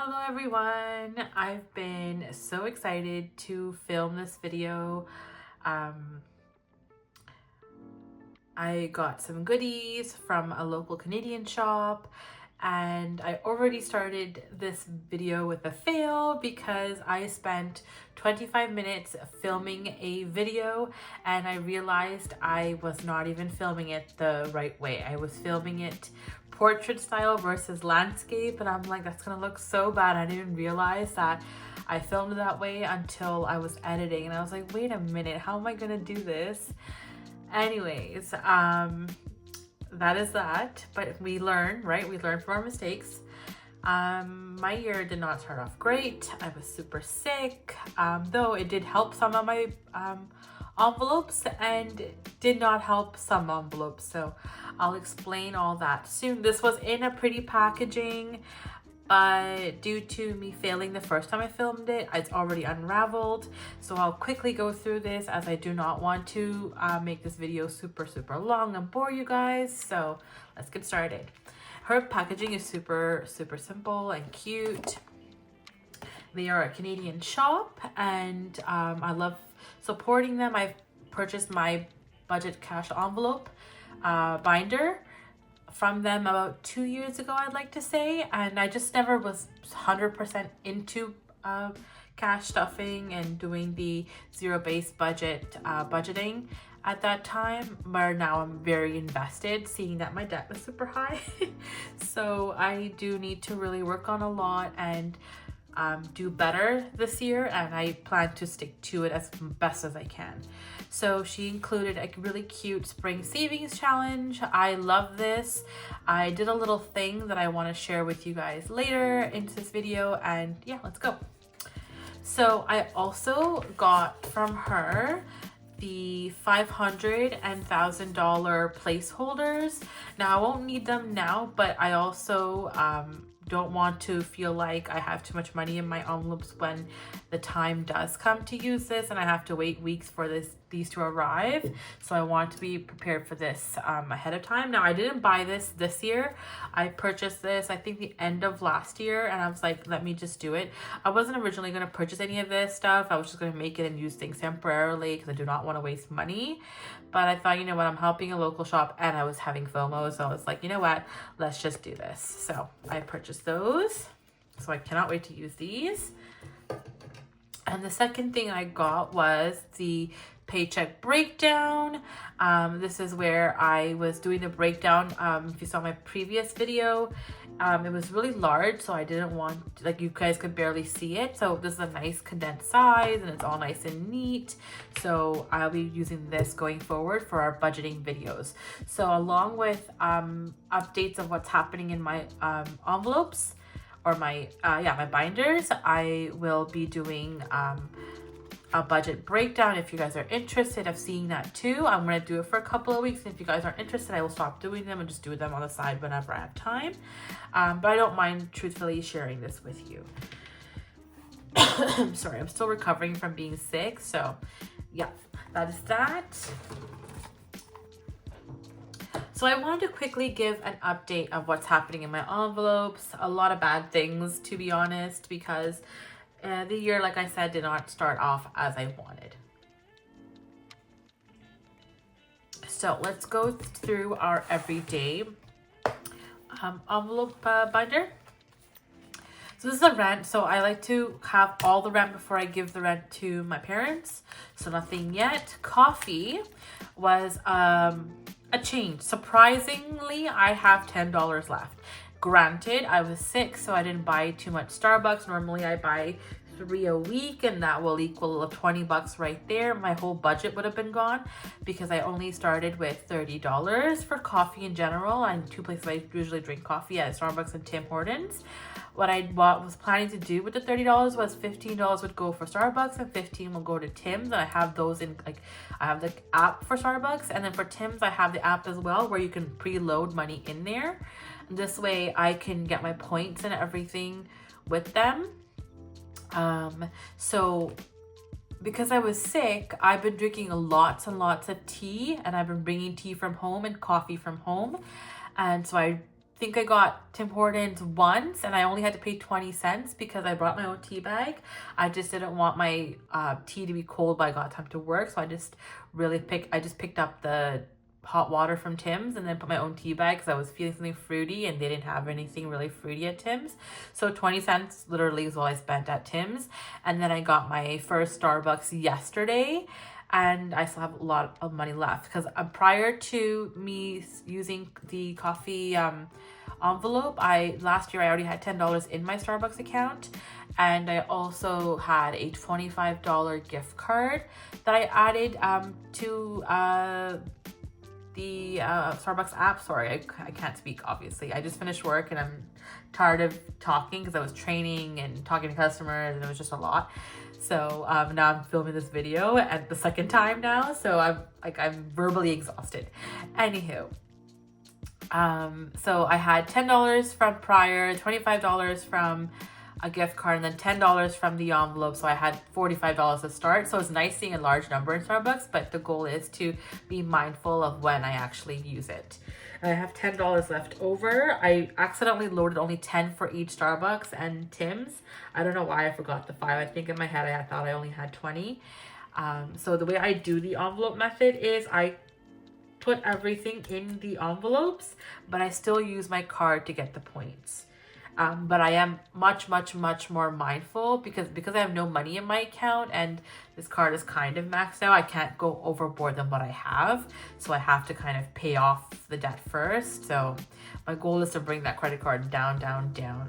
Hello everyone! I've been so excited to film this video. I got some goodies from a local Canadian shop and I already started this video with a fail because I spent 25 minutes filming a video and I realized I was not even filming it the right way. I was filming it portrait style versus landscape and I'm like, that's gonna look so bad. I didn't even realize that I filmed it that way until I was editing and I was like, wait a minute, how am I gonna do this? Anyways, that is that, but we learn, right? We learn from our mistakes. My year did not start off great. I was super sick, though it did help some of my envelopes and did not help some envelopes. So I'll explain all that soon. This was in a pretty packaging, but due to me failing the first time I filmed it, it's already unraveled. So I'll quickly go through this as I do not want to make this video super long and bore you guys. So let's get started. Her packaging is super simple and cute. They are a Canadian shop and I love supporting them. I've purchased my budget cash envelope binder from them about 2 years ago, I'd like to say, and I just never was 100% into cash stuffing and doing the zero-based budget budgeting at that time, but now I'm very invested seeing that my debt was super high. So I do need to really work on a lot and do better this year, and I plan to stick to it as best as I can. So she included a really cute spring savings challenge. I love this. I did a little thing that I want to share with you guys later into this video, and yeah, let's go. So I also got from her the $500 and $1,000 placeholders. Now I won't need them now, but I also don't want to feel like I have too much money in my envelopes when the time does come to use this and I have to wait weeks for these to arrive. So I want to be prepared for this ahead of time. Now I didn't buy this year. I purchased this I think the end of last year and I was like, let me just do it. I wasn't originally going to purchase any of this stuff. I was just going to make it and use things temporarily because I do not want to waste money. But I thought, you know what, I'm helping a local shop and I was having FOMO. So I was like, you know what, let's just do this. So I purchased those. So I cannot wait to use these. And the second thing I got was the paycheck breakdown. This is where I was doing the breakdown. If you saw my previous video, it was really large, so I didn't want, like, you guys could barely see it. So this is a nice condensed size and it's all nice and neat. So I'll be using this going forward for our budgeting videos. So along with updates of what's happening in my envelopes or my my binders, I will be doing a budget breakdown. If you guys are interested of seeing that too, I'm going to do it for a couple of weeks. And if you guys aren't interested, I will stop doing them and just do them on the side whenever I have time. But I don't mind truthfully sharing this with you. Sorry, I'm still recovering from being sick. So yeah, that is that. So I wanted to quickly give an update of what's happening in my envelopes. A lot of bad things, to be honest, because the year, like I said, did not start off as I wanted. So let's go through our everyday envelope binder. So this is a rent. So I like to have all the rent before I give the rent to my parents. So nothing yet. Coffee was a change. Surprisingly, I have $10 left. Granted, I was sick, so I didn't buy too much Starbucks. Normally I buy 3 a week and that will equal $20 right there. My whole budget would have been gone because I only started with $30 for coffee in general. And two places I usually drink coffee at, Starbucks and Tim Hortons. What I was planning to do with the $30 was $15 would go for Starbucks and $15 will go to Tim's. And I have those in, like, I have the app for Starbucks, and then for Tim's I have the app as well where you can preload money in there. This way I can get my points and everything with them. So because I was sick, I've been drinking lots and lots of tea, and I've been bringing tea from home and coffee from home. And so I think I got Tim Hortons once and I only had to pay 20 cents because I brought my own tea bag. I just didn't want my tea to be cold by I got time to work. So I just picked up the hot water from Tim's and then put my own tea bag because I was feeling something fruity and they didn't have anything really fruity at Tim's. So 20 cents literally is all I spent at Tim's. And then I got my first Starbucks yesterday and I still have a lot of money left because prior to me using the coffee envelope, last year I already had $10 in my Starbucks account, and I also had a $25 gift card that I added to the Starbucks app. Sorry, I can't speak, obviously. I just finished work and I'm tired of talking because I was training and talking to customers and it was just a lot. So now I'm filming this video at the second time now. So I'm verbally exhausted. Anywho, so I had $10 from prior, $25 from a gift card, and then $10 from the envelope. So I had $45 to start. So it's nice seeing a large number in Starbucks, but the goal is to be mindful of when I actually use it. And I have $10 left over. I accidentally loaded only 10 for each Starbucks and Tim's. I don't know why I forgot the 5. I think in my head I thought I only had 20. So the way I do the envelope method is I put everything in the envelopes, but I still use my card to get the points. But I am much more mindful because I have no money in my account and this card is kind of maxed out. I can't go overboard than what I have. So I have to kind of pay off the debt first. So my goal is to bring that credit card down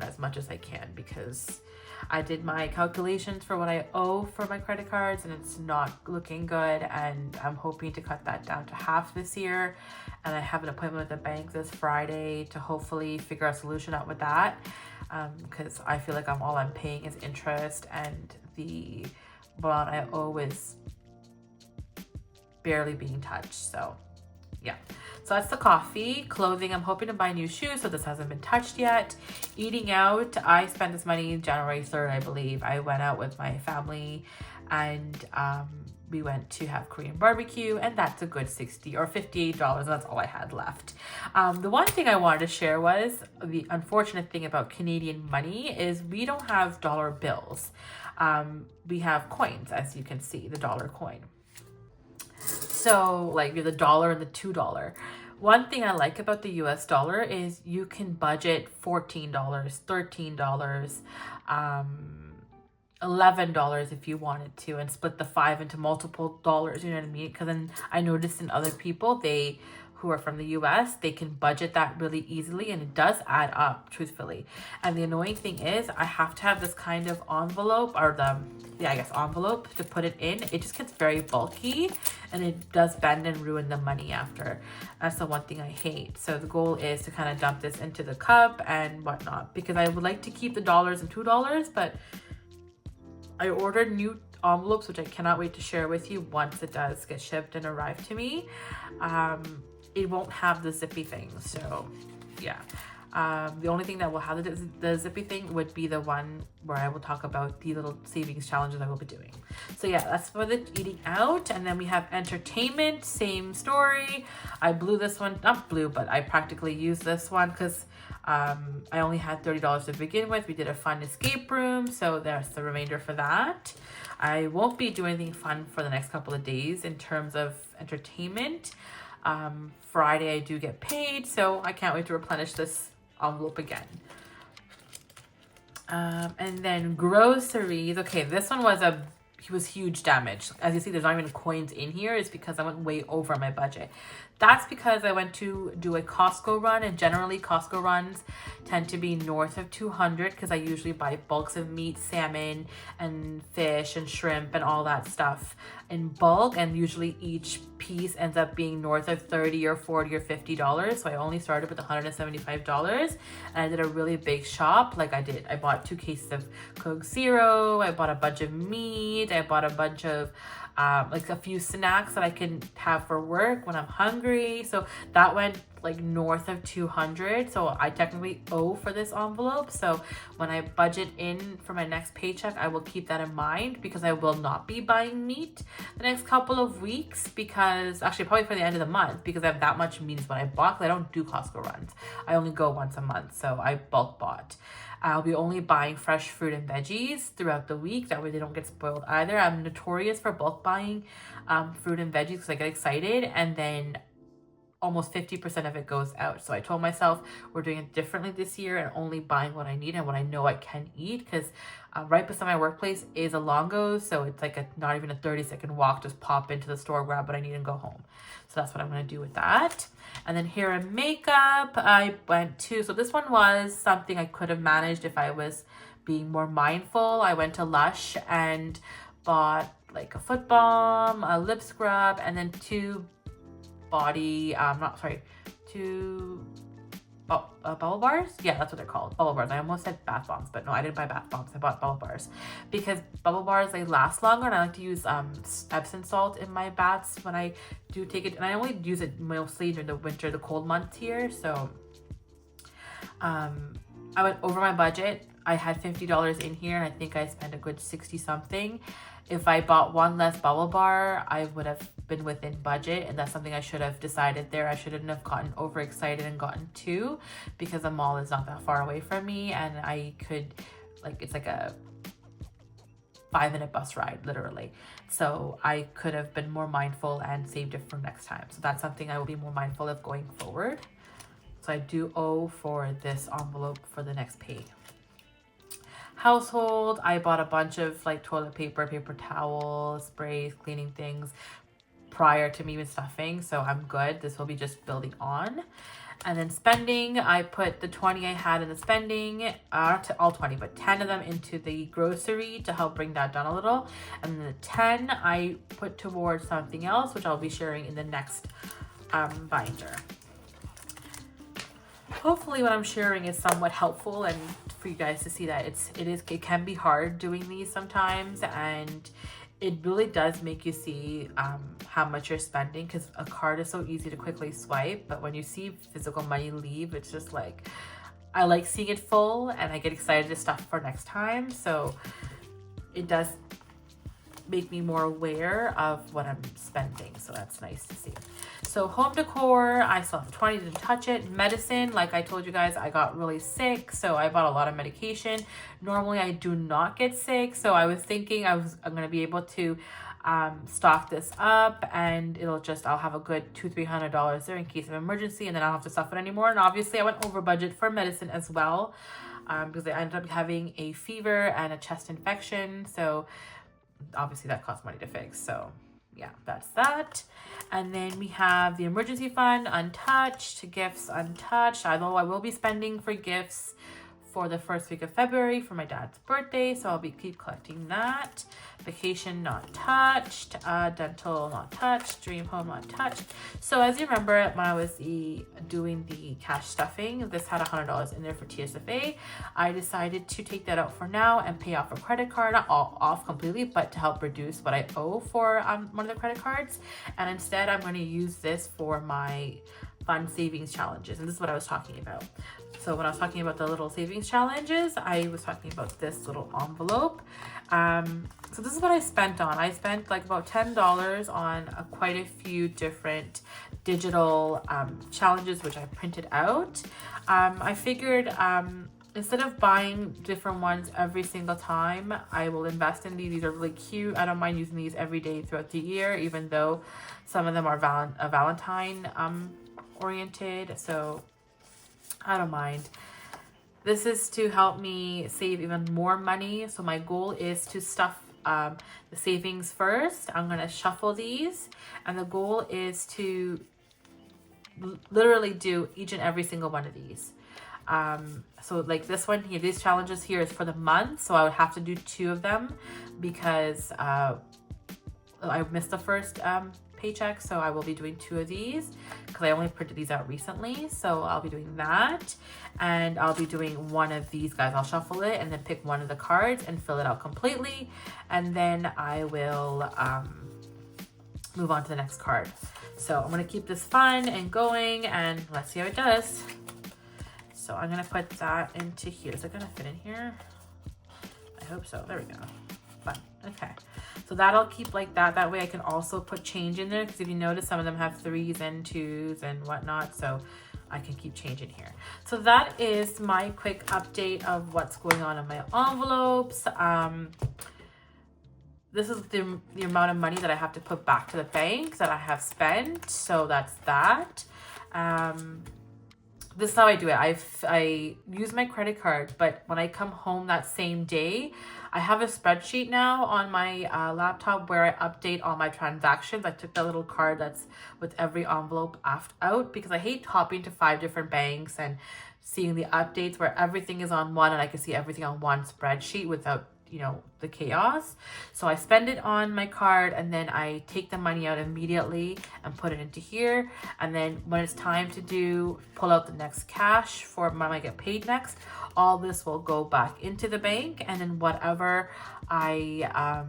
as much as I can because I did my calculations for what I owe for my credit cards and it's not looking good, and I'm hoping to cut that down to half this year. And I have an appointment with the bank this Friday to hopefully figure a solution out with that, because I feel like all I'm paying is interest and the amount I owe is barely being touched. So yeah. So that's the coffee. Clothing, I'm hoping to buy new shoes, so this hasn't been touched yet. Eating out, I spent this money January 3rd, I believe. I went out with my family and we went to have Korean barbecue, and that's a good $60 or $58, and that's all I had left. The one thing I wanted to share was the unfortunate thing about Canadian money is we don't have dollar bills. We have coins, as you can see, the dollar coin. So like the $1 and the $2. One thing I like about the US dollar is you can budget $14, $13, $11 if you wanted to, and split the 5 into multiple dollars, you know what I mean? Because then I noticed in other people, who are from the US, they can budget that really easily, and it does add up, truthfully. And the annoying thing is I have to have this kind of envelope, or envelope to put it in. It just gets very bulky and it does bend and ruin the money after. That's the one thing I hate. So the goal is to kind of dump this into the cup and whatnot, because I would like to keep the dollars and $2, but I ordered new envelopes, which I cannot wait to share with you once it does get shipped and arrive to me. It won't have the zippy thing, so yeah. The only thing that will have the zippy thing would be the one where I will talk about the little savings challenges I will be doing. So yeah, that's for the eating out. And then we have entertainment, same story. I blew this one, not blew, but I practically used this one because I only had $30 to begin with. We did a fun escape room, so there's the remainder for that. I won't be doing anything fun for the next couple of days in terms of entertainment. Friday I do get paid, so I can't wait to replenish this envelope again. And then groceries. Okay, this one was huge damage. As you see, there's not even coins in here. It's because I went way over my budget. That's because I went to do a Costco run, and generally Costco runs tend to be north of 200 because I usually buy bulks of meat, salmon and fish and shrimp and all that stuff in bulk, and usually each piece ends up being north of 30 or 40 or $50. So I only started with $175, and I did a really big shop. Like I bought 2 cases of Coke Zero, I bought a bunch of meat, I bought a bunch of like a few snacks that I can have for work when I'm hungry. So that went like north of 200. So I technically owe for this envelope. So when I budget in for my next paycheck, I will keep that in mind, because I will not be buying meat the next couple of weeks, because actually probably for the end of the month, because I have that much meat is what I bought. I don't do Costco runs. I only go once a month. So I bulk bought. I'll be only buying fresh fruit and veggies throughout the week. That way they don't get spoiled either. I'm notorious for bulk buying fruit and veggies because I get excited, and then almost 50% of it goes out. So I told myself we're doing it differently this year and only buying what I need and what I know I can eat, because right beside my workplace is a Longo's. So it's like not even a 30-second walk, just pop into the store, grab what I need and go home. So that's what I'm going to do with that. And then hair and makeup, I went to, so this one was something I could have managed if I was being more mindful. I went to Lush and bought like a foot balm, a lip scrub, and then two bubble bars. Yeah, that's what they're called, bubble bars. I almost said bath bombs, but no, I didn't buy bath bombs. I bought bubble bars because bubble bars, they last longer, and I like to use Epsom salt in my baths when I do take it, and I only use it mostly during the winter, the cold months here. So I went over my budget. I had $50 in here, and I think I spent a good 60 something. If I bought one less bubble bar, I would have been within budget, and that's something I should have decided there. I shouldn't have gotten overexcited and gotten two, because the mall is not that far away from me, and I could, like, it's like a 5-minute bus ride, literally. So I could have been more mindful and saved it for next time. So that's something I will be more mindful of going forward. So I do owe for this envelope for the next pay. Household, I bought a bunch of like toilet paper, paper towels, sprays, cleaning things prior to me even stuffing, so I'm good. This will be just building on. And then spending, I put the 20 I had in the spending, to all 20, but 10 of them into the grocery to help bring that down a little. And then the 10 I put towards something else, which I'll be sharing in the next binder. Hopefully what I'm sharing is somewhat helpful, and for you guys to see that it can be hard doing these sometimes, and it really does make you see how much you're spending, because a card is so easy to quickly swipe, but when you see physical money leave, it's just like, I like seeing it full and I get excited to stuff for next time. So it does make me more aware of what I'm spending, so that's nice to see. So home decor, I still have 20, didn't touch it. Medicine, like I told you guys, I got really sick, so I bought a lot of medication. Normally I do not get sick, so I was thinking I'm gonna be able to stock this up, and I'll have a good $200-300 there in case of emergency, and then I don't have to stuff it anymore. And obviously I went over budget for medicine as well, because I ended up having a fever and a chest infection, so obviously that costs money to fix. So yeah, that's that. And then we have the emergency fund untouched, gifts untouched, although I will be spending for gifts for the first week of February for my dad's birthday, so I'll keep collecting that. Vacation not touched, dental not touched, dream home not touched. So as you remember, when I was doing the cash stuffing, this had $100 in there for TSFA. I decided to take that out for now and pay off a credit card, not all off completely, but to help reduce what I owe for one of the credit cards. And instead I'm going to use this for my fun savings challenges, and this is what I was talking about. So when I was talking about the little savings challenges, I was talking about this little envelope. So this is what I spent on. I spent like about $10 on quite a few different digital challenges, which I printed out. I figured instead of buying different ones every single time, I will invest in these. These are really cute. I don't mind using these every day throughout the year, even though some of them are Valentine oriented, so I don't mind. This is to help me save even more money. So my goal is to stuff the savings first. I'm going to shuffle these, and the goal is to literally do each and every single one of these. So like this one here, these challenges here is for the month, so I would have to do 2 of them because I missed the first paycheck, so I will be doing 2 of these because I only printed these out recently. So I'll be doing that, and I'll be doing one of these guys. I'll shuffle it and then pick one of the cards and fill it out completely, and then I will move on to the next card. So I'm gonna keep this fun and going, and let's see how it does. So I'm gonna put that into here. Is it gonna fit in here? I hope so. There we go. Fun. Okay. So that'll keep like that. That way I can also put change in there, because if you notice, some of them have 3s and 2s and whatnot. So I can keep changing here. So that is my quick update of what's going on in my envelopes. This is the amount of money that I have to put back to the bank that I have spent. So that's that. This is how I do it. I use my credit card, but when I come home that same day, I have a spreadsheet now on my laptop where I update all my transactions. I took that little card that's with every envelope out, because I hate hopping to 5 different banks and seeing the updates where everything is on one and I can see everything on one spreadsheet without, you know, the chaos. So I spend it on my card, and then I take the money out immediately and put it into here. And then when it's time to pull out the next cash for when I get paid next, all this will go back into the bank, and then whatever I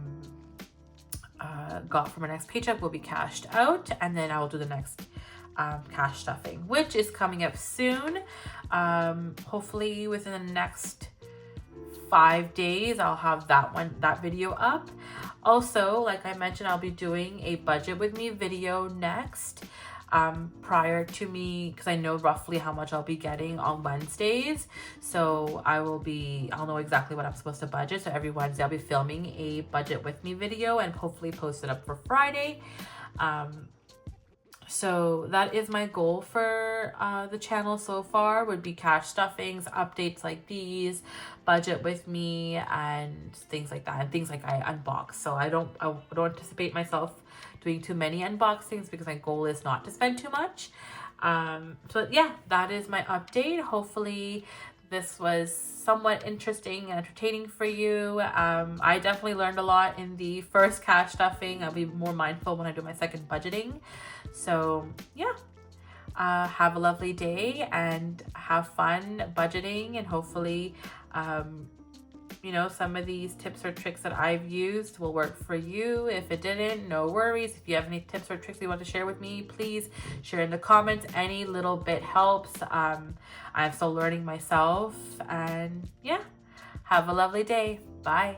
got for my next paycheck will be cashed out, and then I will do the next cash stuffing, which is coming up soon. Hopefully within the next 5 days I'll have that video up. Also, like I mentioned, I'll be doing a budget with me video next, prior to me, because I know roughly how much I'll be getting on Wednesdays. So I'll know exactly what I'm supposed to budget. So every Wednesday I'll be filming a budget with me video and hopefully post it up for Friday. So that is my goal for the channel so far, would be cash stuffings, updates like these, budget with me, and things like that, and things like I unbox. So I don't anticipate myself doing too many unboxings, because my goal is not to spend too much. So yeah, that is my update. Hopefully this was somewhat interesting and entertaining for you. I definitely learned a lot in the first cash stuffing. I'll be more mindful when I do my second budgeting. So yeah, have a lovely day and have fun budgeting, and hopefully you know, some of these tips or tricks that I've used will work for you. If it didn't, no worries. If you have any tips or tricks you want to share with me, please share in the comments. Any little bit helps. I'm still learning myself, and yeah, have a lovely day. Bye.